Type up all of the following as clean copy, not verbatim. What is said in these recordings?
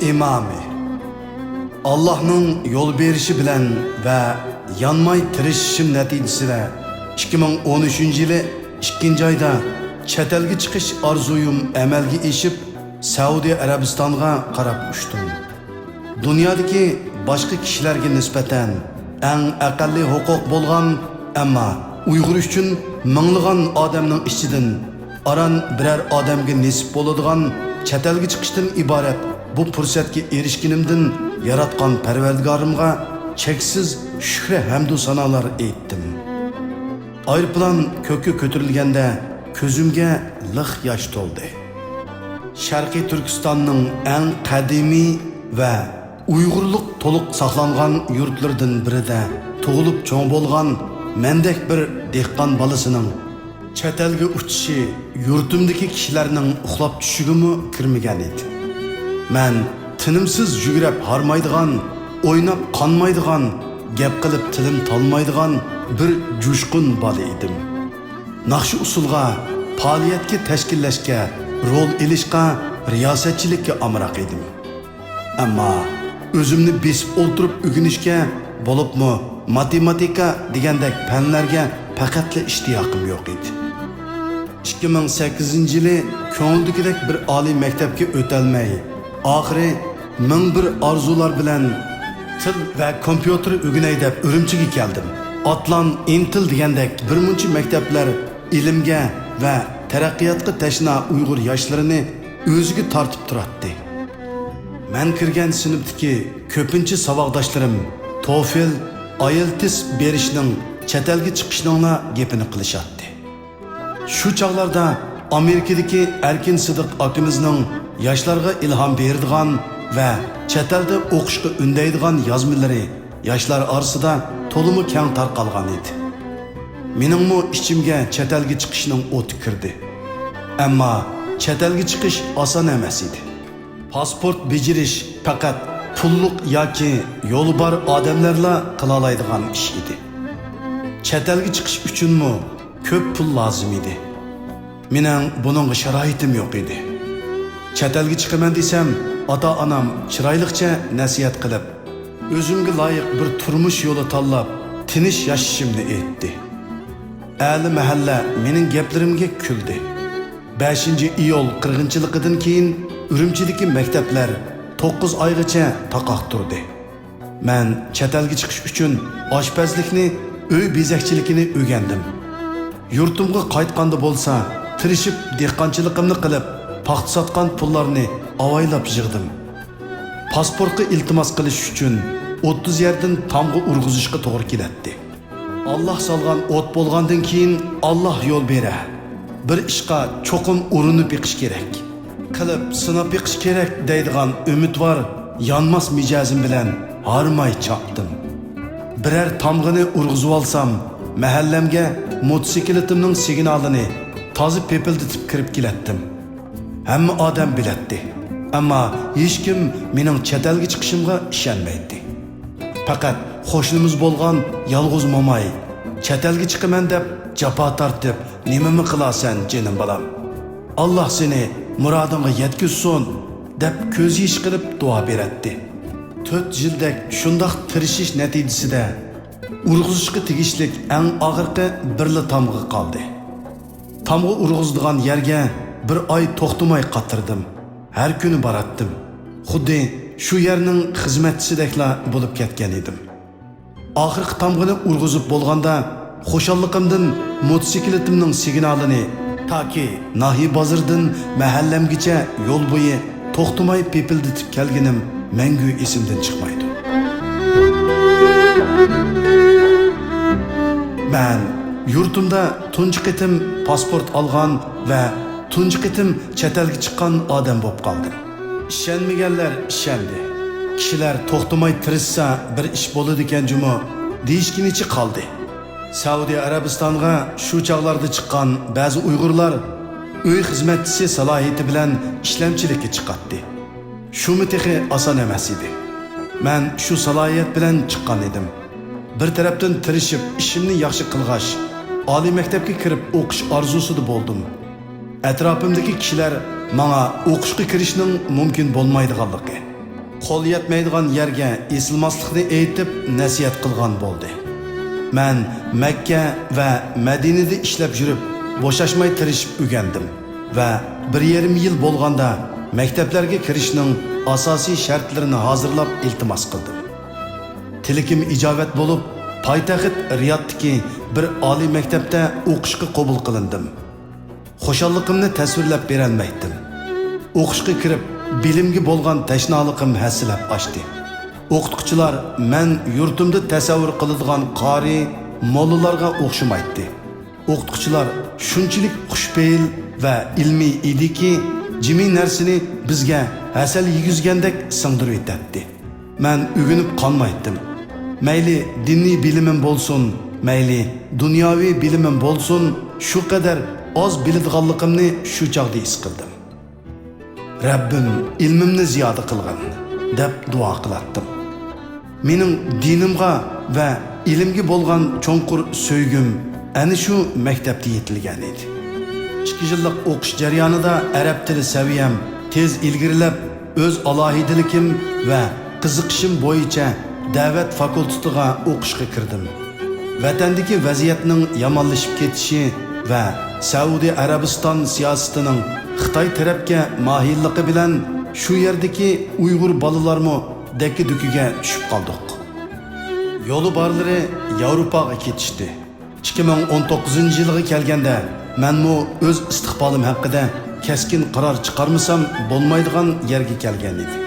imamı. Allah'ın yol berişi bilen ve yanmay tirişişim neticesinde 2013 yılı 2. ayda chet elge chiqish arzuyum amalga eshib Saudiya Arabistonga qarab uchdim. Dunyodagi boshqa kishilarga nisbatan eng aqalli huquq bo'lgan, ammo Uyg'ur uchun minglagan odamning ichidan aran biror odamga nisb bo'ladigan chet elga chiqishdan iborat bu fursatga erishganimdan yaratgan Parvardigorimga cheksiz shukr hamdu sanolar aytdim. Aeroplan ko'kka ko'tarilganda ko'zimga liq yosh to'ldi. Sharqiy Turkistonning eng qadimiy va Uyg'urlik to'liq saqlangan yurtlardan birida tug'ilib cho'ng bo'lgan mendek bir dehqon bolasining chet elga uchishi yurtimdagi kishilarning uxlab tushigimi kirmagan edi. Men tinimsiz yugurib harmaydigan, o'ynab qonmaydigan, gap qilib tilim talmaydigan bir jo'shqin bola edim. Naqshi usulga, faoliyatga tashkillashga, rol elishga, riyosatchilikka amroq edim. Ammo o'zimni besib o'ltirib o'rganishga, bo'libmi matematika degandek fanlarga faqatla ishtiyoqim yo'q edi. 2008-yili ko'ngildagidek bir oliy maktabga o'talmay, oxiri ming bir orzular bilan til va kompyuter o'rganay deb Urumchiga keldim. Atlan, Intel degandek bir muncha maktablar ilmga va taraqqiyotga tashna Uyg'ur yoshlarini o'ziga tortib turadi. Men kirgan sinfdagi ko'pincha saboqdoshlarim TOEFL, IELTS berishning, chet elga chiqishning gapini qilishadi. Shu chog'larda Amerikadagi Erkin Sidiq akimizning yoshlarga ilhom beradigan va chet elda o'qishga undaydigan yozmalari yoshlar orasida to'limi keng tarqalgan edi. Meningmi ichimga chet elga chiqishning o'ti kirdi. Ammo chet elga chiqish oson emas edi. Pasport bejirish faqat pulliq yoki yo'li bor odamlarla qila oladigan ish edi. Chet elga chiqish uchunmi ko'p pul lozim edi. Mening buningga sharoitim yo'q edi. Chet elga chiqaman desam, ota-onam chiroyliqcha nasihat qilib, o'zimga loyiq bir turmush yo'li tanlab, tinish yashashimni aytdi. Ali mahalla mening gaplarimga kuldi. 5-iyul qirg'inchiligidan keyin Urumchidagi maktablar 9 oygacha taqoq turdi. Men chet elga chiqish uchun oshpazlikni, uy bezakchiligini o'rgandim. Yurtimga qaytganda bo'lsa, tirishib dehqonchiligimni qilib, paxta sotgan pullarni avaylab yig'dim. Pasportga iltimos qilish uchun 30 yerdan tamg'a urg'izishga to'g'ri keladi. Allah solgan o't bo'lgandan keyin Allah yo'l berar. Bir ishqa cho'qim urinib yiqish kerak. Qilib sinab yiqish kerak deydigan umid var, yanmas mijozim bilan harmay chaqdim. Birer tamg'ini urg'izib olsam, mahallamga motosikletimning signalini tozi pepilditib kirib kelatdim. Hamma odam bilatdi. Ammo hech kim mening chet elga chiqishimga ishonmaydi. Faqat qo'shnimiz bo'lgan yolg'iz momoy chet elga chiqaman deb jafo tortib, nimami qilasan jinim bolam? Allah seni muradingga yetkazsin deb ko'z yish qilib duo beradi. 4 yildak shundoq tirishish natijasida urg'izishga tegishlik eng og'irqi birli tamg'a qoldi. Tamg'a urg'izdigan yerga bir oy to'xtamay qatirdim. Har kuni baratdim. Xuddi shu yerning xizmatchisidekla bo'lib ketgan edim. Oxirgi tamg'ini urg'izib bo'lganda xo'shalligimdan motosikletimning signalini toki Nahi bozordan mahallamgacha yo'l bo'yi to'xtamay pepilditib kelganim mangu esimdan chiqmaydi. Men yurtimda tunji qitim pasport olgan va tunji qitim chet elga chiqqan odam bo'lib qoldim. Ishonmaganlar ishondi. Kishilar to'xtamay tirishsa bir ish bo'ladi ekan juma deyishginicha qoldi. Saudiya Arabistonga shu chog'larda chiqqan ba'zi Uyg'urlar uy xizmatchisi salohiyati bilan ishlamchilikka chiqadi. Shumi texi oson emas edi. Men shu salohiyat bilan chiqqan edim. Bir tarafdan tirishib ishimni yaxshi qilg'ash, oliy maktabga kirib o'qish orzusida bo'ldim. Atrofimdagi kishilar menga o'qishga kirishning mumkin bo'lmaydiganligi, qo'l yetmaydigan yerga esilmaslikni aytib nasihat qilgan bo'ldi. Men Makka va Madinada ishlab yurib, bo'shashmay tirishib o'rgandim va 1,5 yil bo'lganda maktablarga kirishning asosiy shartlarini hozirlab iltimos qildim. Tilikim ijobat bo'lib, poytaxt Riyoddagi bir oliy maktabda o'qishga qabul qilindim. Xushalligimni tasvirlab berolmaydim. O'qishga kirib, bilimga bo'lgan tashnoliqim hasilab oshdi. O'qituvchilar men yurtimda tasavvur qiladigan qori, mollalarga o'xshamaydi. O'qituvchilar shunchalik xushpeyil va ilmiy ediki, jimi narsani bizga asal yegizgandek singdirib etdi. Men o'ginib qolmaydim. Mayli diniy bilimim bo'lsin, mayli dunyoviy bilimim bo'lsin, shu qadar oz biladiganligimni shu chaqda his qildim. Rabbim ilmimni ziyoda qilgin deb duo qilatdim. Mening dinimga va ilmga bo'lgan cho'nqur so'ygim ana shu maktabda yetilgan edi. 2 yillik o'qish jarayonida arab tili saviyam tez ilgirilab, o'z alohidalikim va qiziqishim bo'yicha da'vat fakultetiga o'qishga kirdim. Vatandagi vaziyatning yomonlashib ketishi va Saudiya Arabiston siyosatining Xitoy tarafga mohilligi bilan shu yerdagi Uyg'ur bolalarmo dakki-dukiga tushib qoldik. Yo'li borlari Yevropaga ketishdi. 2019-yilga kelganda menmo o'z istiqbolim haqida keskin qaror chiqarmasam bo'lmaydigan yerga kelgan edi.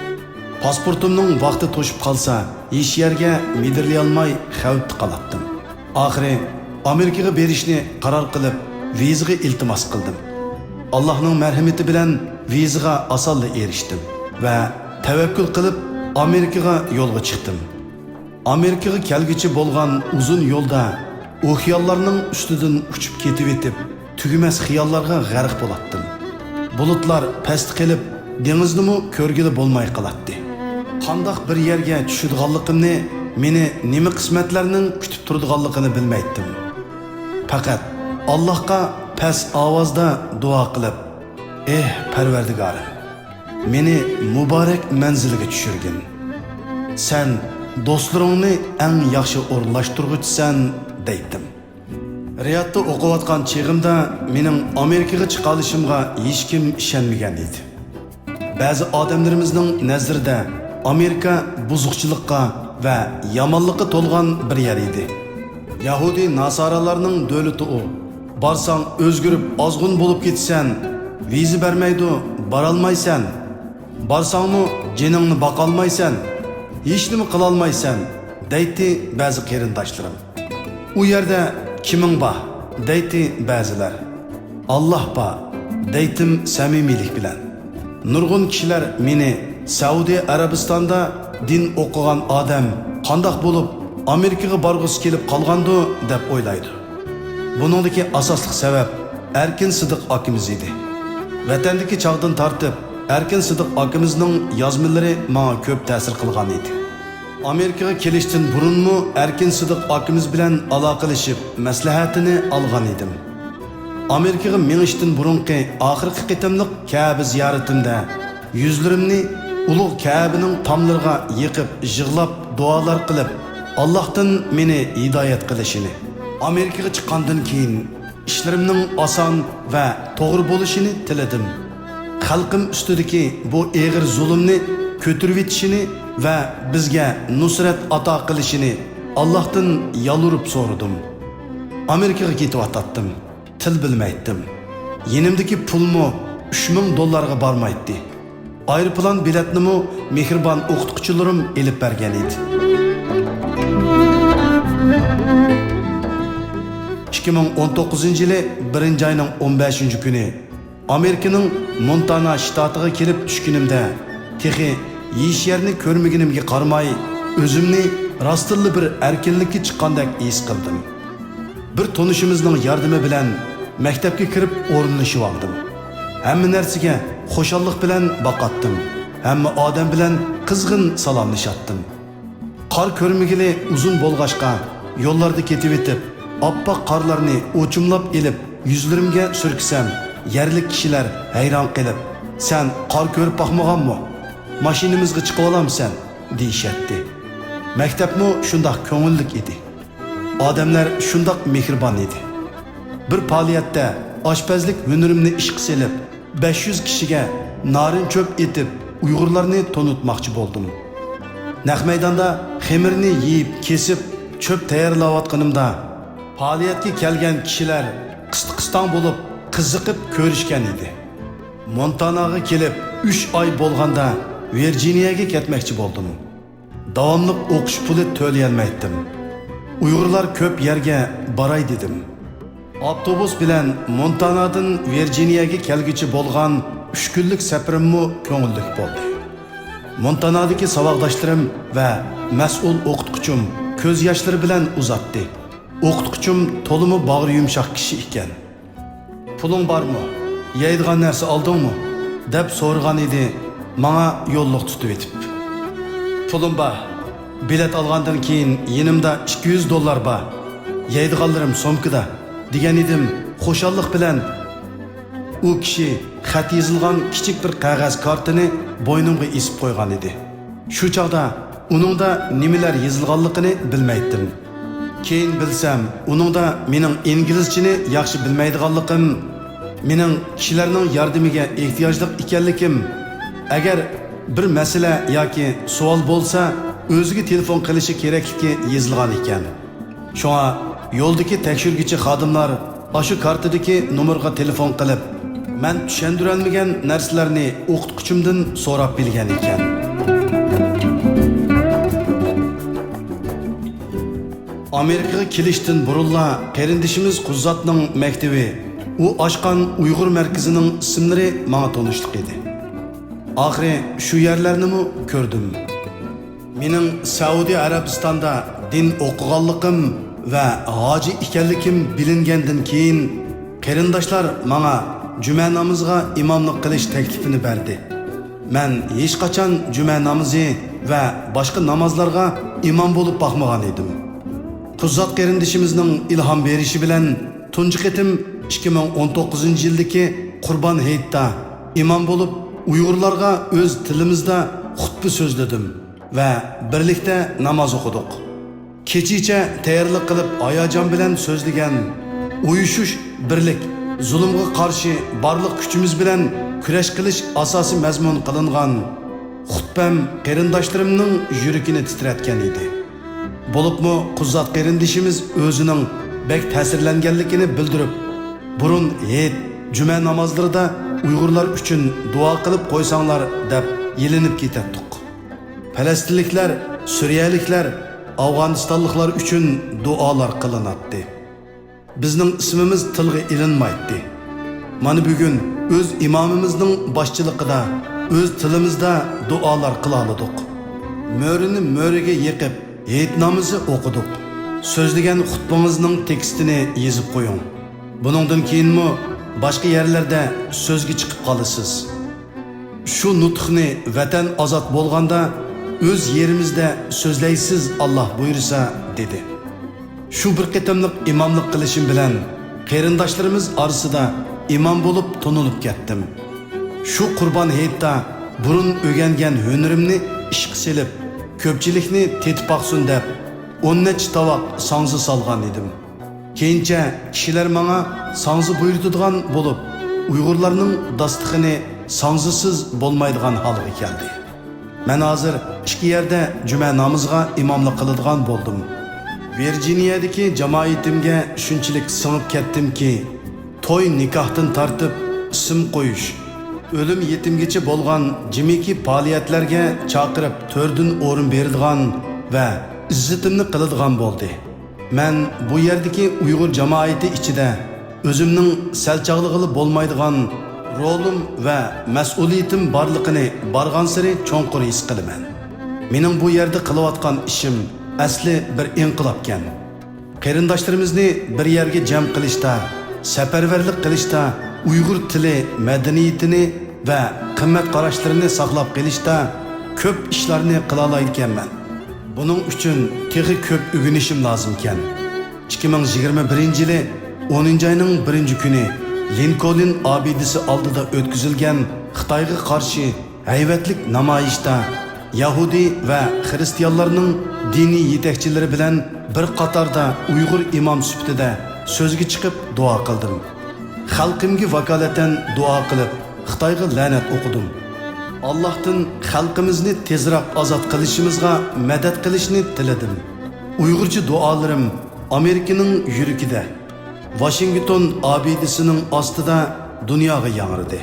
Pasportimning vaqti to'shib qolsa, hech yerga midirlay olmay xavfda qolatdim. Oxiri Amerikaga berishni qaror qilib, vizaga iltimos qildim. Allohning marhamati bilan vizaga osonlik erishdim va tavakkul qilib Amerikaga yo'lga chiqdim. Amerikaga kelgichi bo'lgan uzun yo'lda u xiyollarning ustidan uchib ketib etib, tugumas xiyollarga g'arq bo'latdim. Bulutlar past qilib, dengizni ko'rgili bo'lmay qolatdi. Qandoq bir yerga tushadiganligimni, meni nima qismatlarning kutib turadiganligini bilmaydim. Faqat Allohga past ovozda duo qilib, Parvardigorim, meni muborak manzilga tushirgin. Sen do'stlaringni eng yaxshi o'rnashtirguchisan deydim. Riyodda o'qiyotgan chig'imda mening Amerikaga chiqolishimga hech kim ishonmagan edi. Ba'zi odamlarimizning nazarida Amerika buzuqchilikqa va yomonlikqa to'lgan bir yer edi. Yahudi nasoralarning davlati u. Barsang o'zgirib ozg'un bo'lib ketsan, viza bermaydi, borolmaysan. Barsangmi jiningni boqolmaysan, hech nima qila olmaysan, deydi ba'zi qarindoshlarim. U yerda kiming bor, deydi ba'zilar. Alloh bor, deydim samimiylik bilan. Nurg'un kishilar meni Saudiya Arabistonda din o'qigan odam qandoq bo'lib Amerikaga borg'isi kelib qolgandi deb o'ylaydi. Buningdagi asosli sabab Erkin Sidiq akamiz edi. Vatandagi chog'dan tortib Erkin Sidiq akamizning yozmalari menga ko'p ta'sir qilgan edi. Amerikaga kelishdan burunmi Erkin Sidiq akamiz bilan aloqalashib maslahatini olgan edim. Amerikaga menishdan burungi oxirgi qitimliq Ka'ba ziyoratimda yuzlarimni ulug' Ka'baning tomlariga yiqib, yig'lab, duolar qilib, Allohdan meni hidoyat qilishini, Amerikaga chiqqandan keyin ishlarimning oson va to'g'ri bo'lishini tiladim. Xalqim ustidagi bu og'ir zulmni ko'tarib etishini va bizga nusrat ato qilishini Allohdan yalurib so'radim. Amerikaga ketib til bilmaydim. Yenimdagi pulmo $3000 bormaydi. Aeroplan biletnimi mehribon o'qituvchilarim elib bergan edi. 2019-yili 1-oyning 15-kuni Amerikaning Montana shtatiga kelib tushganimda, texi hech yerni ko'rmaganimga qaramay, o'zimni rostilla bir erkinlikka chiqqandek his qildim. Bir tanishimizning yordami bilan maktabga kirib o'rinlashib oldim. Hamma narsaga xushallik bilan boqatdim. Hamma odam bilan qizg'in salomlashatdim. Qor ko'rmagili uzun bo'lg'ashqa yo'llarda ketib etib, oppoq qorlarni o'chimlab elib yuzlarimga surksam, yerlik kishilar hayron qilib, "Sen qor ko'rib boqmaganmi?" mashinamizga chiqib olamsan deyishatdi. Maktabmi shundoq ko'ngillik edi. Odamlar shundoq mehribon edi. Bir faoliyatda oshpazlik hunarimni ishga selib 500 kishiga narin cho'p etib Uyg'urlarni tonutmoqchi bo'ldim. Naq maydonda xemirni yeyib, kesib, cho'p tayyorlayotganimda faoliyatga kelgan kishilar qistan bo'lib, qiziqib ko'rishgan edi. Montanaga kelib 3 oy bo'lganda Virjiniyaga ketmoqchi bo'ldim. Davomli o'qish puli to'layolmaydim. Uyg'urlar ko'p yerga baray dedim. Avtobus bilan Montanadan Virjiniyaga kelguchi bo'lgan 3 kunlik safarimmi ko'ngillik bo'ldi. Montanadagi saboqdoshlarim va mas'ul o'qituvchim ko'z yoshlari bilan uzatdi. O'qituvchim to'limi bag'ri yumshoq kishi ekan. "Puling bormi? Yeydigan narsa oldingmi?" deb so'ragan edi. Menga yo'lliq tutib etib. "Pulim bor. Bilet algandan keyin yenimda $200 bor. Yeydiganlarim somkada" degan edim. Xo'shallik bilan u kishi xat yozilgan kichik bir qog'oz kartini bo'ynimga esib qo'ygan edi. Shu chaqda uningda nimalar yozilganligini bilmaydim. Keyin bilsam, uningda mening inglizchani yaxshi bilmaydiganligim, mening kishilarning yordamiga ehtiyojli ekanligim, agar bir masala yoki savol bo'lsa, o'ziga telefon qilishi kerakligi yozilgan ekan. Shunga yo'ldagi tekshiruvchi xodimlar shu kartadagi nomerga telefon qilib, men tushuntirolmagan narsalarni o'qituvchimdan so'rab bilgan ekan. Amerikaga kelishdan burunla qarindishimiz Quzzatning maktabi, u ochgan Uyg'ur markazining ismlari menga tanishlik edi. Oxiri shu yerlarni ko'rdim. Mening Saudiya Arabistonda din o'qiganligim va hoji ekanligim bilingandan keyin qarindoshlar menga juma namoziga imomlik qilish taklifini berdi. Men hech qachon juma namozi va boshqa namozlarga imom bo'lib boqmagan edim. Quzzat qarindishimizning ilhom berishi bilan tunji qitim 2019-yildagi Qurbon hayitda imom bo'lib Uyg'urlarga o'z tilimizda xutba so'zladim va birlikda namoz o'qidik. Kechicha tayyorlik qilib hayajon bilan so'zlagan, uyushish, birlik, zulmga qarshi barliq kuchimiz bilan kurash qilish asosiy mazmun qilingan xutbam qarindoshlarimning yuragini titratgan edi. Bo'libmi Quzzat qarindishimiz o'zining bek ta'sirlanganligini bildirib, burun hayit, juma namozlarida Uyg'urlar uchun duo qilib qo'ysanglar deb yelinib ketdik. Falastinliklar, Suriyaliklar, Afg'onistonliklar uchun duolar qilinadi. Bizning ismimiz tilga ilinmaydi. Mana bugun o'z imomimizning boshchiligida o'z tilimizda duolar qila oldik. Mo'rini mo'riga yiqib, hayit namozi o'qidik. So'zlagan xutbamizning tekstini yozib qo'ying. Buningdan keyinmi boshqa yerlarda so'zga chiqib qolasiz. Shu nutqni vatan ozod bo'lganda o'z yerimizda so'zlaysiz Alloh buyursa dedi. Shu bir qitimliq imomlik qilishim bilan qarindoshlarimiz orasida imom bo'lib tonilib ketdim. Shu Qurbon hayitda burun o'rgangan hunarimni ishga selib, ko'pchilikni tetib baqsin deb 10 necha tovoq sangzi solgan edim. Keyincha kishilar menga sangzi buyuradigan bo'lib, Uyg'urlarning dastig'ini sangzisiz bo'lmaydigan holga keldi. Men hozir ikki yerda juma namoziga imomlik qiladigan bo'ldim. Virjiniyadagi jamoatimga shunchalik singib ketdimki, to'y nikohdan tortib ism qo'yish, o'lim yetimgacha bo'lgan jimiki faoliyatlarga chaqirib to'rdan o'rin beradigan va izzatimni qiladigan bo'ldi. Men bu yerdagi Uyg'ur jamoati ichida o'zimning salchog'lig'i bo'lmaydigan rolim va mas'uliyatim borligini bargan sari cho'nqur his qilaman. Mening bu yerda qilayotgan ishim asli bir inqilobkan. Qarindoshlarimizni bir yerga jam qilishda, safarbarlik qilishda, Uyg'ur tili, madaniyatini va qimmat qarashlarini saqlab qolishda ko'p ishlarni qila olmayman. Buning uchun texi ko'p o'rganishim lozim ekan. 2021-yili 10-oyning 1-kuni Lincoln obidasi oldida o'tkazilgan Xitoyga qarshi hayvatlik namoyishda Yahudi va xristianlarning diniy yetakchilari bilan bir qatorda Uyg'ur imom sifatida so'zga chiqib duo qildim. Xalqimga vakolatan duo qilib, Xitoyga la'nat o'qidim. Allohdan xalqimizni tezroq ozod qilishimizga madad qilishni tiladim. Uyg'urcha duolarim Amerikaning yuragida, Washington abidasining ostida dunyoga yangradi.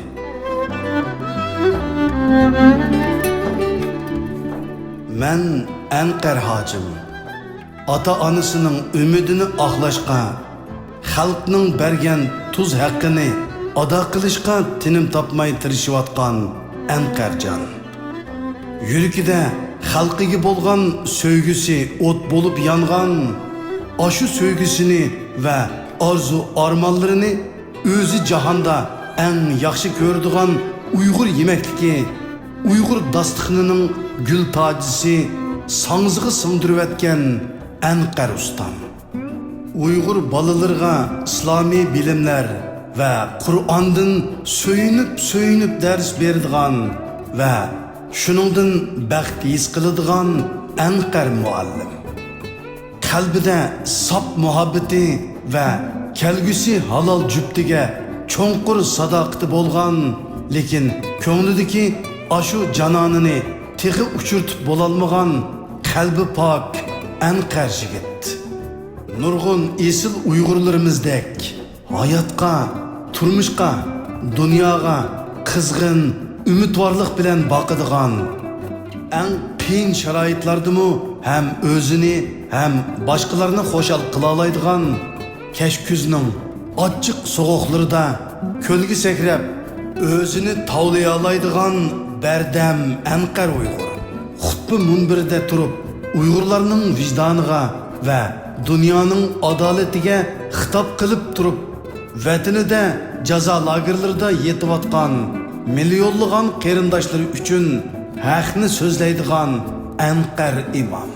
Men Anqar hojim, ota-onasining umidini oqlashga, xalqning bergan tuz haqqini ado qilishga tinim topmay tirishayotgan Anqarjon. Yuragida xalqiga bo'lgan sevgisi o't bo'lib yongan, ashu sevgisini va arzu armonlarini o'zi jahonda eng yaxshi ko'radigan Uyg'ur yemekligi, Uyg'ur dastıqnining gül tacisi sangzığı sığdırıp etken Anqar ustam. Uyg'ur balalarga islomiy bilimler ve Kur'an'dan söyünüp ders berdigan ve shuningdan baxt his qiladigan Anqar muallim. Qalbida sap muhabbati ve kelgusi halal jüptiga cho'nqur sadoqati bo'lgan, lekin ko'nglidagi ashu janonini tehi uçurtib bo'lolmagan qalbi pok Anqar yigit. Nurg'un esil Uyg'urlarimizdek hayotga, turmushga, dunyoga qizg'in umidvorlik bilan boqadigan, eng qiyin sharoitlardimi ham o'zini ham boshqalarni xo'shal qila oladigan, kesh kuzning ochiq sovuqlarida ko'lga sakrab o'zini tavlay oladigan berdam Anqar Uyg'ur. Xutba munbirida turib Uyg'urlarning vijdoniga va dunyoning adolatiga xitob qilib turib, vatanida jazo lagerlarida yetayotgan millionlagan qarindoshlari uchun haqni so'zlaydigan Anqar imom.